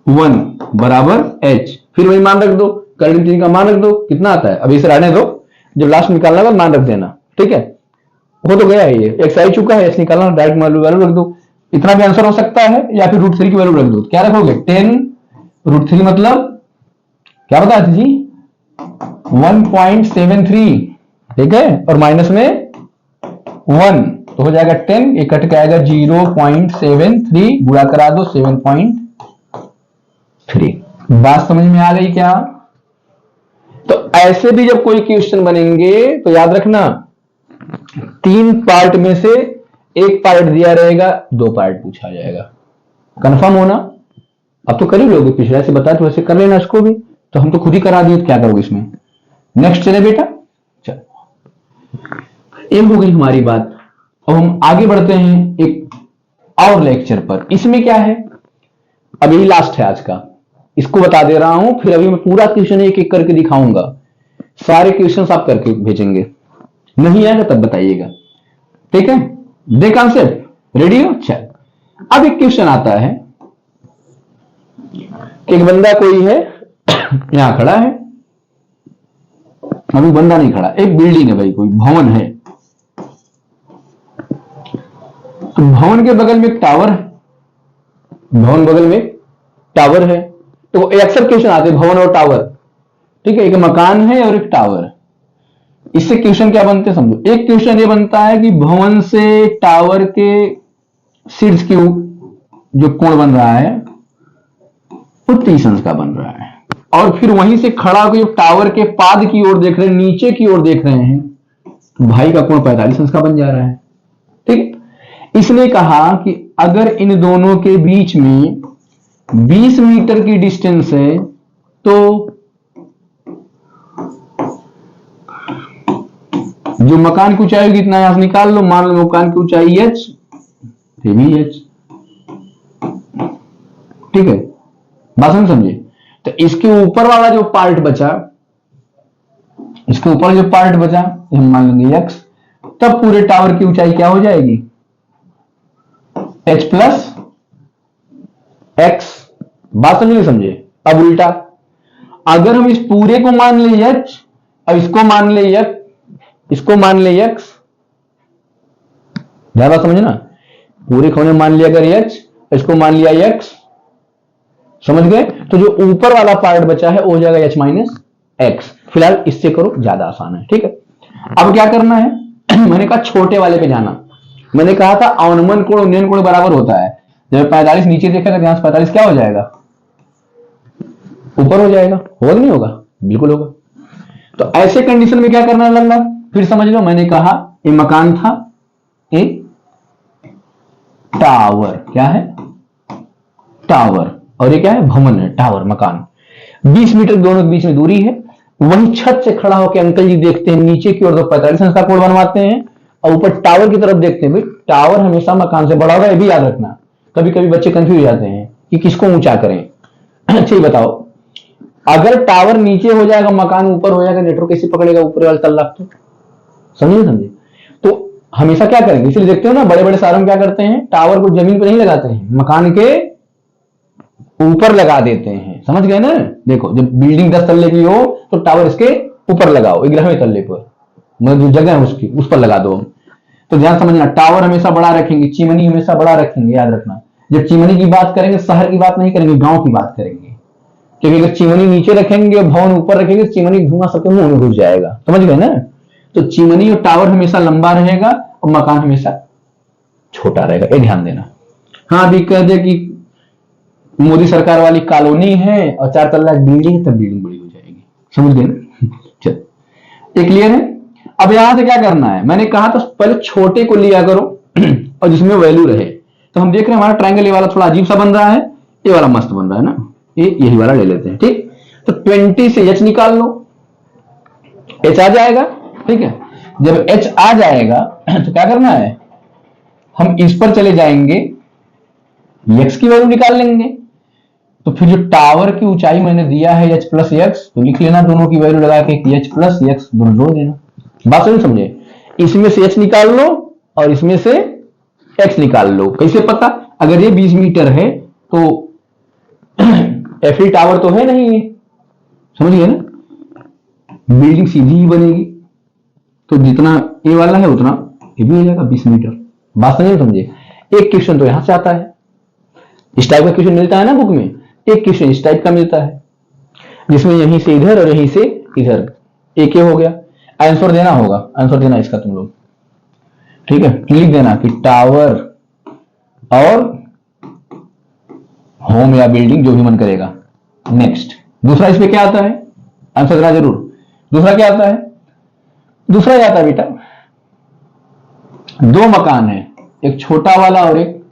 1 बराबर h, फिर वही मान रख दो, करड़ी में 3 का मान रख दो, कितना आता है, अभी इसे रहने दो, जब लास्ट निकालना होगा मान रख देना, ठीक है, हो तो गया है, ये x आ चुका है, x निकालना, डायरेक्ट वैल्यू रख दो, इतना भी आंसर हो सकता है, या फिर रूट 3 की वैल्यू रख दो, क्या रखोगे 10 रूट 3 मतलब क्या बताया थी जी 1.73, ठीक है, और माइनस में 1, तो हो जाएगा 10, ये कट के आएगा 0.73, गुणा करा दो 7.3। बात समझ में आ गई क्या? तो ऐसे भी जब कोई क्वेश्चन बनेंगे तो याद रखना 3 पार्ट में से एक पार्ट दिया रहेगा, 2 पार्ट पूछा जाएगा, कंफर्म होना। अब तो कर ही लोगे, पिछले से बताया तो वैसे कर लेना इसको भी, तो हम तो खुद ही करा दिए, तो क्या करोगे इसमें। नेक्स्ट चले बेटा, चल ये हो गई हमारी बात। अब हम आगे बढ़ते हैं एक और लेक्चर पर। इसमें क्या है, अब यही लास्ट है आज का, इसको बता दे रहा हूं, फिर अभी मैं पूरा क्वेश्चन एक एक करके दिखाऊंगा, सारे क्वेश्चन आप करके भेजेंगे, नहीं आएगा तब बताइएगा, ठीक है। दे कॉन्सेप्ट रेडी हो? चल अब एक क्वेश्चन आता है कि एक बंदा कोई है यहां खड़ा है, अभी बंदा नहीं खड़ा, एक बिल्डिंग है भाई, कोई भवन है, तो भवन के बगल में एक टावर है, भवन बगल में टावर है, तो अक्सर क्वेश्चन आते हैं भवन और टावर, ठीक है, एक मकान है और एक टावर। इससे क्वेश्चन क्या बनते हैं समझो। एक क्वेश्चन ये बनता है कि भवन से टावर के शीर्ष की जो कोण बन रहा है वो 30 अंश का बन रहा है, और फिर वहीं से खड़ा होकर जो टावर के पाद की ओर देख रहे हैं, नीचे की ओर देख रहे हैं, तो भाई का कोण 45 अंश का बन जा रहा है, ठीक। इसने कहा कि अगर इन दोनों के बीच में 20 मीटर की डिस्टेंस है तो जो मकान की ऊंचाई होगी इतना यहां से निकाल लो, मान लो मकान की ऊंचाई h, ये भी h, ठीक है, बात समझे। तो इसके ऊपर वाला जो पार्ट बचा, इसके ऊपर जो पार्ट बचा हम मान लेंगे x, तब पूरे टावर की ऊंचाई क्या हो जाएगी h प्लस x, बात समझे समझे। अब उल्टा, अगर हम इस पूरे को मान ले h और इसको मान ले x, इसको मान ले x, ज्यादा समझे ना, पूरे को मान लिया अगर h, इसको मान लिया x, समझ गए। तो जो ऊपर वाला पार्ट बचा है वो हो जाएगा h माइनस एक्स। फिलहाल इससे करो, ज्यादा आसान है, ठीक है। अब क्या करना है मैंने कहा छोटे वाले पे जाना, मैंने कहा था अवनमन कोण उन्नयन कोण बराबर होता है, जब 45 नीचे देखेगा यहां से 45 क्या हो जाएगा ऊपर हो जाएगा, होगा नहीं होगा, बिल्कुल होगा। तो ऐसे कंडीशन में क्या करना लगना, फिर समझ लो, मैंने कहा ये मकान था, ये टावर, क्या है टावर, और ये क्या है भवन है, टावर मकान, 20 मीटर दोनों के बीच में दूरी है। वही छत से खड़ा होकर अंकल जी देखते हैं नीचे की ओर, तो 45 अंश का कोण बनवाते हैं, और ऊपर टावर की तरफ देखते हैं। भाई टावर हमेशा मकान से बड़ा होगा, ये भी याद रखना, कभी कभी बच्चे कंफ्यूज हो जाते हैं कि किसको ऊंचा करें। अच्छा बताओ, अगर टावर नीचे हो जाएगा मकान ऊपर हो जाएगा, नेटवर्क कैसे पकड़ेगा ऊपर वाला तल्ला, तो समझे। तो हमेशा क्या करेंगे, इसलिए देखते हो ना बड़े बड़े शहरों में क्या करते हैं, टावर को जमीन पर नहीं लगाते हैं, मकान के ऊपर लगा देते हैं, समझ गए ना। देखो जब बिल्डिंग 10 तल्ले की हो तो टावर इसके ऊपर लगाओ, 11वें तल्ले पर, मतलब जो जगह है उसकी उस पर लगा दो। तो ध्यान समझना, टावर हमेशा बड़ा रखेंगे, चिमनी हमेशा बड़ा रखेंगे, याद रखना। जब चिमनी की बात करेंगे शहर की बात नहीं करेंगे, गांव की बात करेंगे, क्योंकि अगर चिमनी नीचे रखेंगे और भवन ऊपर रखेंगे, चिमनी धुआं सबके मुंह में घुस जाएगा, समझ गए ना। तो चिमनी और टावर हमेशा लंबा रहेगा और मकान हमेशा छोटा रहेगा, ये ध्यान देना। हाँ अभी कह दे कि मोदी सरकार वाली कॉलोनी है और 4 तल्ला बिल्डिंग है, तब बिल्डिंग बड़ी हो जाएगी, समझ गए ना। चल ये क्लियर है। अब यहां से क्या करना है, मैंने कहा तो पहले छोटे को लिया करो और जिसमें वैल्यू रहे। तो हम देख रहे हैं हमारा ट्रायंगल ये वाला थोड़ा अजीब सा बन रहा है, ये वाला मस्त बन रहा है ना, यही वाला ले लेते हैं। ठीक, तो 20 से h निकाल लो, h आ जाएगा। ठीक है, जब h आ जाएगा तो क्या करना है, हम इस पर चले जाएंगे, x की वैल्यू निकाल लेंगे। तो फिर जो टावर की ऊंचाई मैंने दिया है h प्लस एक्स, तो लिख लेना दोनों की वैल्यू लगा के h प्लस एक्स दोनों जोड़ देना। बात नहीं समझे, इसमें से h निकाल लो और इसमें से x निकाल लो। कैसे पता, अगर ये 20 मीटर है तो एफिल टावर तो है नहीं ये, समझिए ना, बिल्डिंग सीधी ही बनेगी, तो जितना ए वाला है उतना ये भी हो जाएगा 20 मीटर। बात नहीं समझे, एक क्वेश्चन तो यहां से आता है, इस टाइप का क्वेश्चन मिलता है ना बुक में, एक क्वेश्चन इस टाइप का मिलता है जिसमें यहीं से इधर और यहीं से इधर, एक हो गया। आंसर देना होगा, आंसर देना इसका तुम लोग, ठीक है, लिख देना कि टावर और होम या बिल्डिंग जो भी मन करेगा। नेक्स्ट, दूसरा इसमें क्या आता है, आंसर देना जरूर। दूसरा क्या आता है, दूसरा ये आता है बेटा, दो मकान है, एक छोटा वाला और एक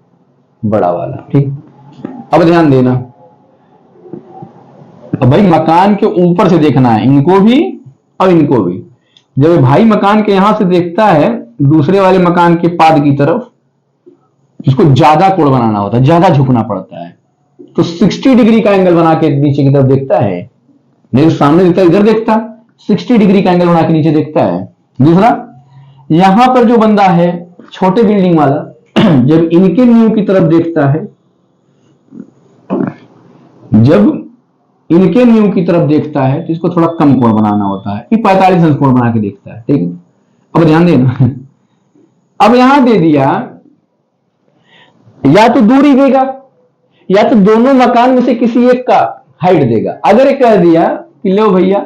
बड़ा वाला। ठीक, अब ध्यान देना, अब भाई मकान के ऊपर से देखना है इनको भी और इनको भी। जब भाई मकान के यहां से देखता है दूसरे वाले मकान के पाद की तरफ, इसको ज्यादा कोण बनाना होता है, ज्यादा झुकना पड़ता है, तो 60 डिग्री का एंगल बना के नीचे की तरफ देखता है, नहीं तो सामने देखता है इधर देखता, 60 डिग्री का एंगल बना के नीचे देखता है। दूसरा, यहां पर जो बंदा है छोटे बिल्डिंग वाला, जब इनके न्यू की तरफ देखता है, जब इनके न्यू की तरफ देखता है तो इसको थोड़ा कम कोण बनाना होता है, 45 अंश कोण बना के देखता है। ठीक है, अब ध्यान देना, अब यहां दे दिया या तो दूरी देगा या तो दोनों मकान में से किसी एक का हाइट देगा। अगर ये कह दिया कि लो भैया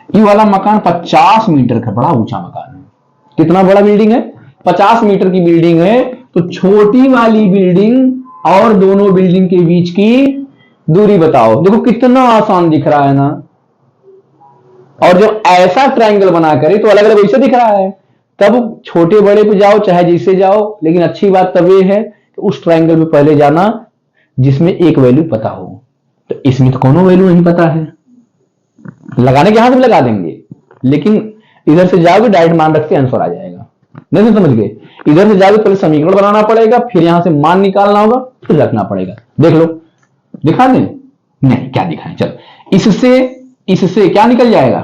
ये वाला मकान 50 मीटर का बड़ा ऊंचा मकान है, कितना बड़ा बिल्डिंग है, 50 मीटर की बिल्डिंग है, तो छोटी वाली बिल्डिंग और दोनों बिल्डिंग के बीच की दूरी बताओ। देखो कितना आसान दिख रहा है ना, और जब ऐसा ट्रायंगल बनाकर तो अलग अलग वैसे दिख रहा है, तब छोटे बड़े पे जाओ चाहे जिससे जाओ, लेकिन अच्छी बात तब ये है कि उस ट्रायंगल में पहले जाना जिसमें एक वैल्यू पता हो। तो इसमें तो कोनो वैल्यू नहीं पता है, लगाने के हाथ में लगा देंगे, लेकिन इधर से जाओगे डायरेक्ट मान रखते आंसर आ जाएगा। नहीं समझ गए, इधर से जाओगे पहले समीकरण बनाना पड़ेगा, फिर यहां से मान निकालना होगा, फिर रखना पड़ेगा। देख लो, दिखा दें, नहीं क्या दिखाएं, चलो इससे क्या निकल जाएगा,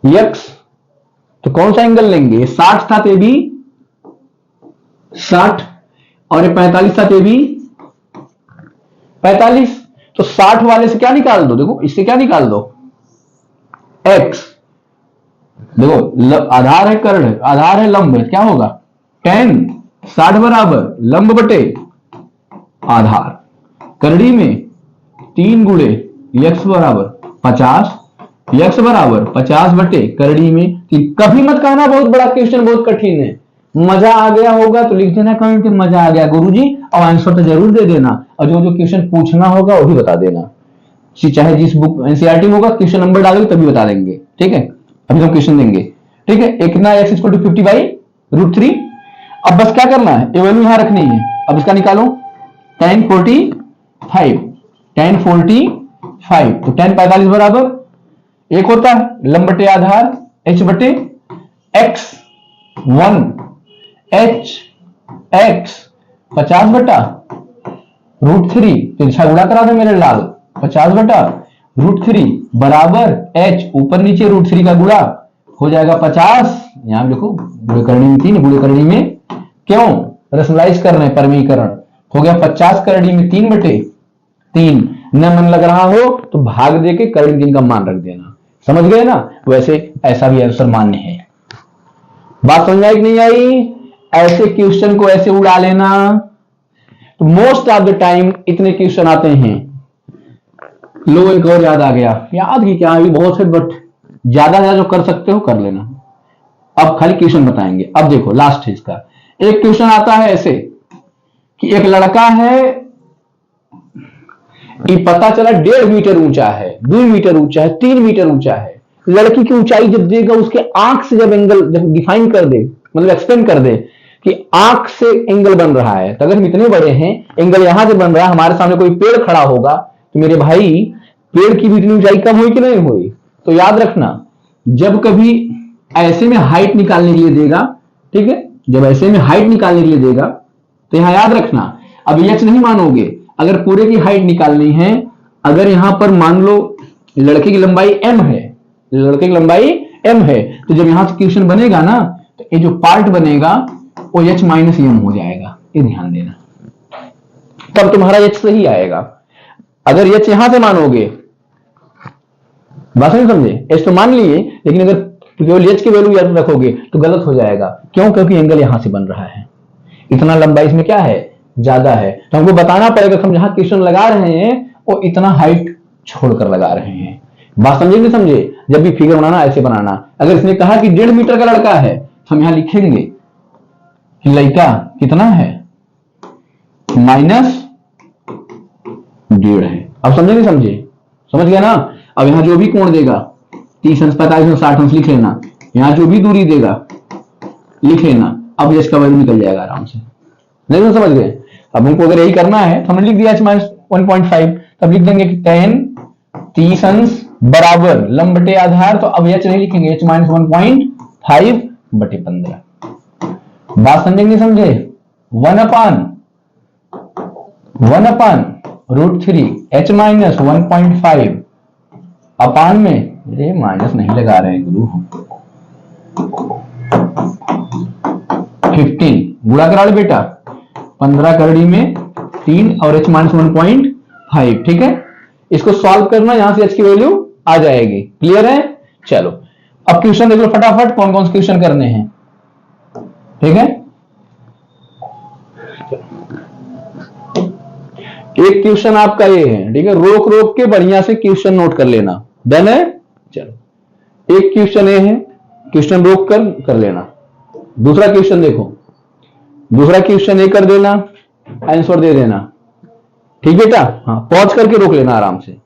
यक्स, तो कौन सा एंगल लेंगे, 60 था तो भी 60 और ये 45 था तो भी 45, तो 60 वाले से क्या निकाल दो, देखो इससे क्या निकाल दो, x, देखो आधार है कर्ण, आधार है लंब, क्या होगा tan 60 बराबर लंब बटे आधार, करड़ी में 3 गुणे x बराबर 50, x बराबर 50 बटे करड़ी में 3। कभी मत कहना बहुत बड़ा क्वेश्चन बहुत कठिन है, मजा आ गया होगा तो लिख देना कमेंट में मजा आ गया गुरुजी, और आंसर तो जरूर दे देना, और जो जो क्वेश्चन पूछना होगा वो भी बता देना, चाहे जिस बुक एनसीईआरटी में होगा क्वेश्चन नंबर डालोगे तभी बता देंगे। ठीक है, अभी हम क्वेश्चन देंगे। ठीक है, एक ना x = 50/√3। अब बस क्या करना है, ये वैल्यू यहां रखनी है। अब इसका निकालो, tan 45, तो tan 45 बराबर एक होता है लंब बटे आधार h बटे x, 1 h x 50 बटा √3, तिरछा गुणा करा दो मेरे लाल, 50 बटा √3 बराबर h, ऊपर नीचे √3 का गुणा हो जाएगा 50, यहां लिखो गुणे करनी में 3, गुणे करनी में क्यों रैशनलाइज कर रहे हैं, परमीकरण हो गया 50 करनी में 3 बटे 3, न मन लग रहा हो तो भाग देके करनी 3 का मान रख देना, समझ गए ना। वैसे ऐसा भी आंसर मान्य है। बात समझ आई कि नहीं आई, ऐसे क्वेश्चन को ऐसे उड़ा लेना, तो मोस्ट ऑफ द टाइम इतने क्वेश्चन आते हैं। लो एक और याद आ गया, याद की क्या अभी बहुत है, बट ज्यादा जो कर सकते हो कर लेना। अब खाली क्वेश्चन बताएंगे। अब देखो लास्ट है इसका, एक क्वेश्चन आता है ऐसे कि एक लड़का है, ये पता चला 1.5 मीटर ऊंचा है, 2 मीटर ऊंचा है, 3 मीटर ऊंचा है। लड़की की ऊंचाई जब देगा उसके आंख से जब एंगल जब डिफाइन कर दे, मतलब एक्सप्लेन कर दे कि आंख से एंगल बन रहा है, तो अगर हम इतने बड़े हैं, एंगल यहां से बन रहा है, हमारे सामने कोई पेड़ खड़ा होगा, तो मेरे भाई पेड़ की भी इतनी ऊंचाई कम हुई कि नहीं हुई? तो याद रखना, जब कभी ऐसे में हाइट निकालने के लिए देगा, ठीक है, जब ऐसे में हाइट निकालने के लिए देगा, तो यहां याद रखना, अब एच नहीं मानोगे, अगर पूरे की हाइट निकालनी है, अगर यहां पर मान लो लड़के की लंबाई m है, लड़के की लंबाई m है, तो जब यहां से क्वेश्चन बनेगा ना, तो ये जो पार्ट बनेगा वो h माइनस एम हो जाएगा, ये ध्यान देना, तब तुम्हारा h सही आएगा। अगर h यहां से मानोगे, बात नहीं समझे, h तो मान लिए, लेकिन अगर केवल h की वैल्यू याद रखोगे तो गलत हो जाएगा। क्यों? क्योंकि एंगल यहां से बन रहा है, इतना लंबाई इसमें क्या है, ज्यादा है, तो हमको बताना पड़ेगा हम जहां क्वेश्चन लगा रहे हैं वो इतना हाइट छोड़कर लगा रहे हैं। बात समझे नहीं समझे? जब भी फिगर बनाना ऐसे बनाना, अगर इसने कहा कि 1.5 मीटर का लड़का है, तो हम यहां लिखेंगे कि लड़का कितना है, -1.5 है। अब समझे नहीं समझे? समझ गया ना? अब यहां जो भी कोण देगा 30 अंश 45 अंश 60 अंश लिख लेना, यहां जो भी दूरी देगा लिख लेना, अब एच का वैल्यू निकल जाएगा आराम से। नहीं तो समझ गए? अब हमको अगर यही करना है तो हमने लिख दिया -1.5, तब लिख देंगे कि tan 30 अंश बराबर लंब बटे आधार, तो अब एच नहीं लिखेंगे, h -1.5 बटे 15। बात समझे नहीं समझे? 1/√3 h -1.5 अपान में, ये माइनस नहीं लगा रहे हैं गुरु, 15 गुणा करा लो बेटा, 15 करड़ी में 3 और h -1.5, ठीक है। इसको सॉल्व करना, यहां से h की वैल्यू आ जाएगी। क्लियर है? चलो अब क्वेश्चन देख लो फटाफट, कौन कौन से क्वेश्चन करने हैं, ठीक है। एक क्वेश्चन आपका ये है, ठीक है, रोक रोक के बढ़िया से क्वेश्चन नोट कर लेना। डन है? चलो एक क्वेश्चन ये है, क्वेश्चन रोक कर लेना। दूसरा क्वेश्चन देखो, दूसरा क्वेश्चन ये कर देना, आंसर दे देना, ठीक बेटा? हाँ, पॉज करके रोक लेना आराम से।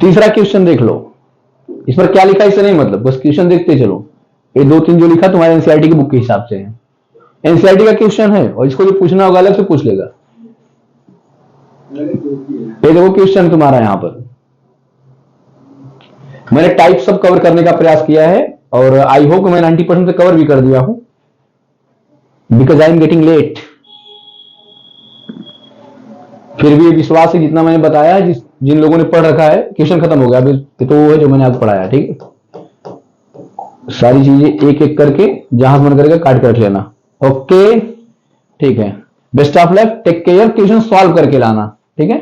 तीसरा क्वेश्चन देख लो, इस पर क्या लिखा इससे नहीं मतलब, बस क्वेश्चन देखते चलो। ये 2-3 जो लिखा तुम्हारे एनसीईआरटी की बुक के हिसाब से है, एनसीईआरटी का क्वेश्चन है, और इसको जो पूछना होगा अलग से पूछ लेगा। ये देखो क्वेश्चन तुम्हारा, यहां पर मैंने टाइप सब कवर करने का प्रयास किया है, और आई होप मैं 90% से कवर भी कर दिया हूं, because I am getting late. फिर भी विश्वास है जितना मैंने बताया, जिन लोगों ने पढ़ रखा है, क्वेश्चन खत्म हो गया, अभी तो वो है जो मैंने आज पढ़ाया, ठीक है। सारी चीजें एक एक करके जहां से मन करेगा काट कर लेना, ओके, ठीक है। Best of luck, take care, question solve करके लाना, ठीक है।